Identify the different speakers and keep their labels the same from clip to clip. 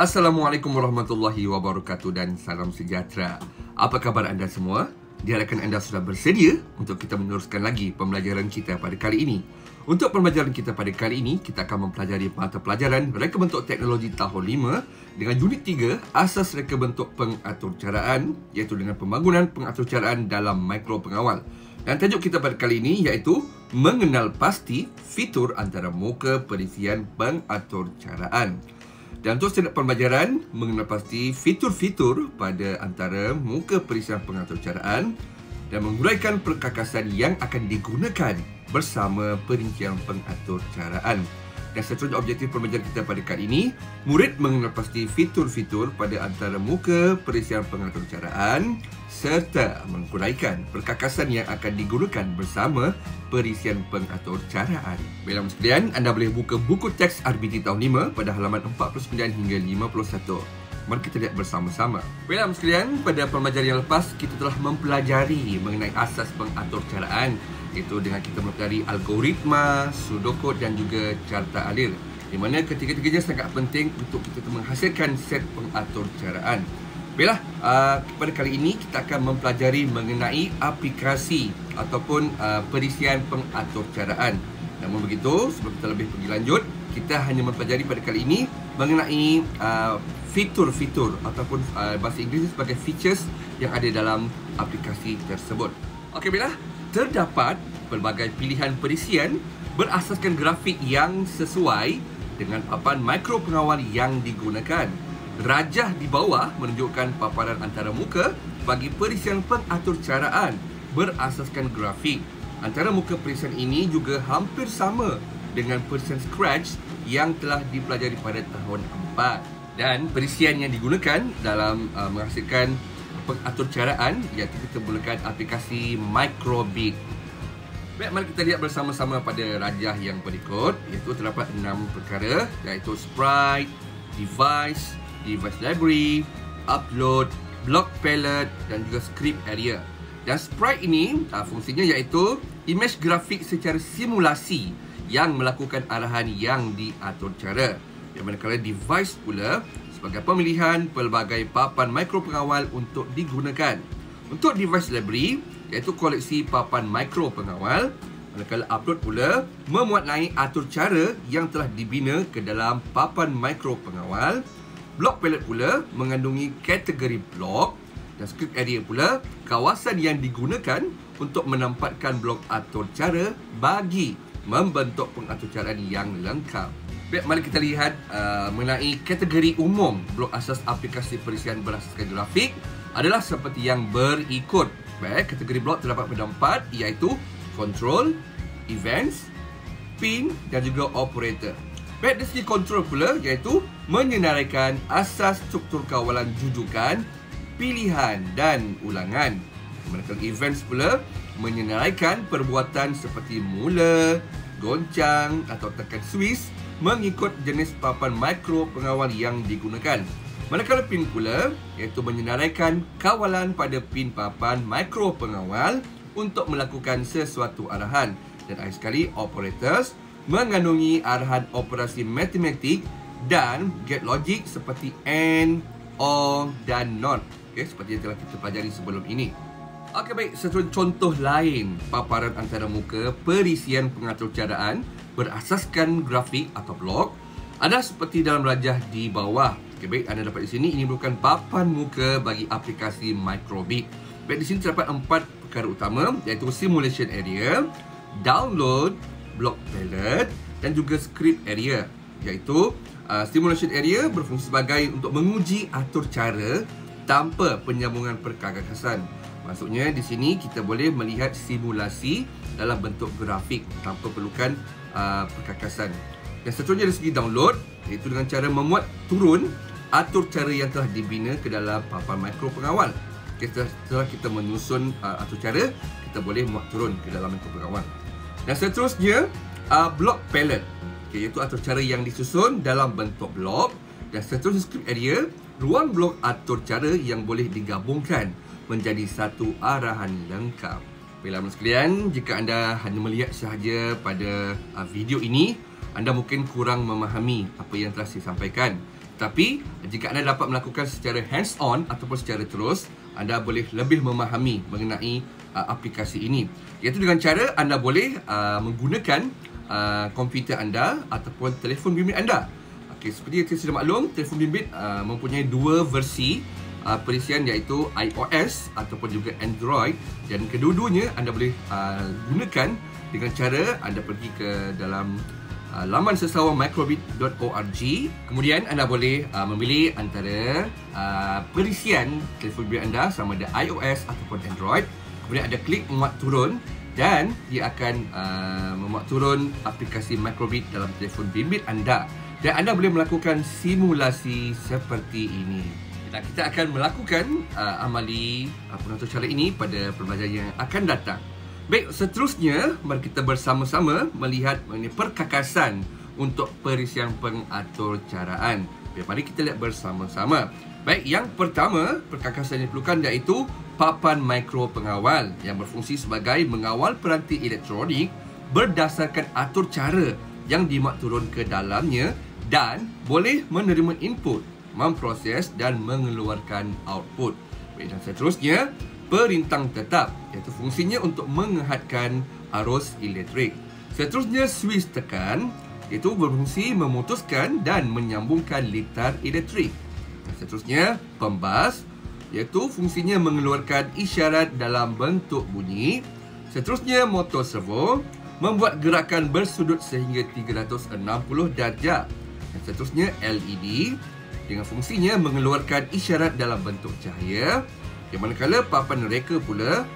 Speaker 1: Assalamualaikum warahmatullahi wabarakatuh dan salam sejahtera. Apa khabar anda semua? Diharapkan anda sudah bersedia untuk kita meneruskan lagi pembelajaran kita pada kali ini. Untuk pembelajaran kita pada kali ini, kita akan mempelajari mata pelajaran Reka Bentuk Teknologi tahun 5 dengan unit 3, Asas Reka Bentuk Pengaturcaraan, iaitu dengan pembangunan pengaturcaraan dalam mikro pengawal. Dan tajuk kita pada kali ini iaitu mengenal pasti fitur antara muka perisian pengaturcaraan. Dan untuk standard pembelajaran, mengenal pasti fitur-fitur pada antara muka perisian pengaturcaraan dan menguraikan perkakasan yang akan digunakan bersama perincian pengaturcaraan. Dan seterusnya objektif pembelajaran kita pada kali ini, murid mengenal pasti fitur-fitur pada antara muka perisian pengaturcaraan serta menguraikan perkakasan yang akan digunakan bersama perisian pengaturcaraan. Baiklah sekalian, anda boleh buka buku teks RBT tahun 5 pada halaman 49 hingga 51. Mari kita lihat bersama-sama. Baiklah sekalian, pada pembelajaran yang lepas kita telah mempelajari mengenai asas pengaturcaraan, iaitu dengan kita mempelajari algoritma, pseudocode dan juga carta alir, di mana ketiga-tiganya sangat penting untuk kita menghasilkan set pengaturcaraan. Baiklah, pada kali ini kita akan mempelajari mengenai aplikasi ataupun perisian pengaturcaraan. Namun begitu, sebelum kita lebih pergi lanjut, kita hanya mempelajari pada kali ini mengenai fitur-fitur ataupun bahasa Inggeris sebagai features yang ada dalam aplikasi tersebut. Okey, baiklah. Terdapat pelbagai pilihan perisian berasaskan grafik yang sesuai dengan papan mikro pengawal yang digunakan. Rajah di bawah menunjukkan paparan antara muka bagi perisian pengaturcaraan berasaskan grafik. Antara muka perisian ini juga hampir sama dengan perisian Scratch yang telah dipelajari pada tahun 4. Dan perisian yang digunakan dalam menghasilkan pengaturcaraan iaitu kita menggunakan aplikasi Microbit. Baik, mari kita lihat bersama-sama pada rajah yang berikut, iaitu terdapat 6 perkara, iaitu Sprite, Device, Device Library, Upload, Block Palette dan juga Script Area. Dan Sprite ini fungsinya iaitu imej grafik secara simulasi yang melakukan arahan yang diatur cara. Yang manakala Device pula sebagai pemilihan pelbagai papan mikro pengawal untuk digunakan. Untuk Device Library, iaitu koleksi papan mikro pengawal, manakala Upload pula memuat naik atur cara yang telah dibina ke dalam papan mikro pengawal. Block Palette pula mengandungi kategori blok dan Script Area pula kawasan yang digunakan untuk menempatkan blok atur cara bagi membentuk pengaturcaraan yang lengkap. Baik, mari kita lihat mengenai kategori umum blok asas aplikasi perisian berasaskan grafik adalah seperti yang berikut. Baik, kategori blok terdapat pada 4, iaitu Control, Events, Pin dan juga Operator. Baik, dari segi control pula iaitu menyenaraikan asas struktur kawalan jujukan, pilihan dan ulangan. Manakala Events pula menyenaraikan perbuatan seperti mula, goncang atau tekan Swiss mengikut jenis papan mikro pengawal yang digunakan. Manakala Pin pula iaitu menyenaraikan kawalan pada pin papan mikro pengawal untuk melakukan sesuatu arahan. Dan akhir sekali Operators mengandungi arahan operasi matematik dan gate logic seperti AND, OR dan NOT. Okay, seperti yang telah kita pelajari sebelum ini. Okey, baik, seterusnya contoh lain paparan antara muka perisian pengaturcaraan berasaskan grafik atau blok ada seperti dalam rajah di bawah. Okey, baik, anda dapat di sini ini merupakan papan muka bagi aplikasi Microbit. Baik, di sini terdapat 4 perkara utama, iaitu Simulation Area, Download, Block Palette dan juga Script Area. Iaitu Simulation Area berfungsi sebagai untuk menguji atur cara tanpa penyambungan perkakasan. Maksudnya di sini kita boleh melihat simulasi dalam bentuk grafik tanpa perlukan perkakasan. Dan seterusnya dari segi download, iaitu dengan cara memuat turun atur cara yang telah dibina ke dalam papan mikro pengawal. Setelah kita menyusun atur cara, kita boleh muat turun ke dalam mikro pengawal. Dan seterusnya block palette, iaitu atur cara yang disusun dalam bentuk blok. Dan seterusnya script area, ruang blok atur cara yang boleh digabungkan menjadi satu arahan lengkap. Baiklah sekalian, jika anda hanya melihat sahaja pada video ini, anda mungkin kurang memahami apa yang telah saya sampaikan. Tetapi jika anda dapat melakukan secara hands-on ataupun secara terus, anda boleh lebih memahami mengenai aplikasi ini. Iaitu dengan cara anda boleh menggunakan komputer anda ataupun telefon bimbit anda. Okey, seperti yang kita sudah maklum, telefon bimbit mempunyai dua versi perisian, iaitu iOS ataupun juga Android, dan kedua-duanya anda boleh gunakan dengan cara anda pergi ke dalam laman sesawang microbit.org. Kemudian anda boleh memilih antara perisian telefon bimbit anda sama ada iOS ataupun Android. Kemudian anda klik memuat turun dan dia akan memuat turun aplikasi Microbit dalam telefon bimbit anda, dan anda boleh melakukan simulasi seperti ini. Dan kita akan melakukan amali pengatur cara ini pada pembelajaran yang akan datang. Baik, seterusnya mari kita bersama-sama melihat mengenai perkakasan untuk perisian pengatur caraan. Mari kita lihat bersama-sama. Baik, yang pertama perkakasan yang diperlukan iaitu papan mikro pengawal yang berfungsi sebagai mengawal peranti elektronik berdasarkan atur cara yang dimuat turun ke dalamnya dan boleh menerima input, memproses dan mengeluarkan output. Baik, dan seterusnya perintang tetap, iaitu fungsinya untuk menghadkan arus elektrik. Seterusnya switch tekan, iaitu berfungsi memutuskan dan menyambungkan litar elektrik. Seterusnya pembas, iaitu fungsinya mengeluarkan isyarat dalam bentuk bunyi. Seterusnya motor servo, membuat gerakan bersudut sehingga 360 darjah. Dan seterusnya LED, dengan fungsinya mengeluarkan isyarat dalam bentuk cahaya. Yang manakala papan reka pula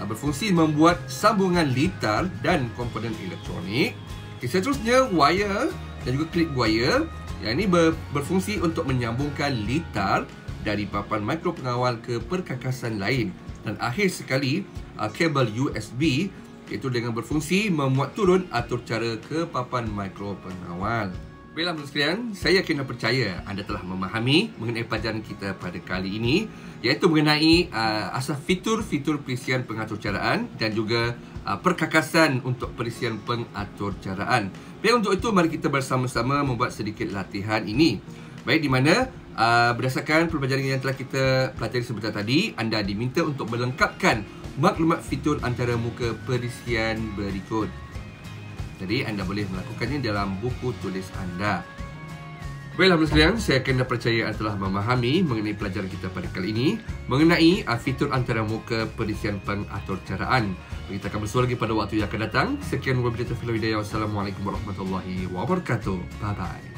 Speaker 1: berfungsi membuat sambungan litar dan komponen elektronik. Seterusnya wire dan juga klip wire, yang ini berfungsi untuk menyambungkan litar dari papan mikro pengawal ke perkakasan lain. Dan akhir sekali kabel USB, iaitu dengan berfungsi memuat turun atur cara ke papan mikro pengawal. Baiklah teman-teman sekalian, saya yakin dan percaya anda telah memahami mengenai pelajaran kita pada kali ini, iaitu mengenai asas fitur-fitur perisian pengatur caraan dan juga perkakasan untuk perisian pengatur caraan. Baik, untuk itu mari kita bersama-sama membuat sedikit latihan ini. Baik, di mana berdasarkan pelajaran yang telah kita pelajari sebentar tadi, anda diminta untuk melengkapkan maklumat fitur antara muka perisian berikut. Jadi anda boleh melakukannya dalam buku tulis anda. Baiklah teman sekalian, saya akan percaya anda telah memahami mengenai pelajaran kita pada kali ini mengenai fitur antara muka perisian pengatur caraan. Kita akan bersua lagi pada waktu yang akan datang. Sekian wabillahi taufiq wal hidayah. Wassalamualaikum warahmatullahi wabarakatuh. Bye bye.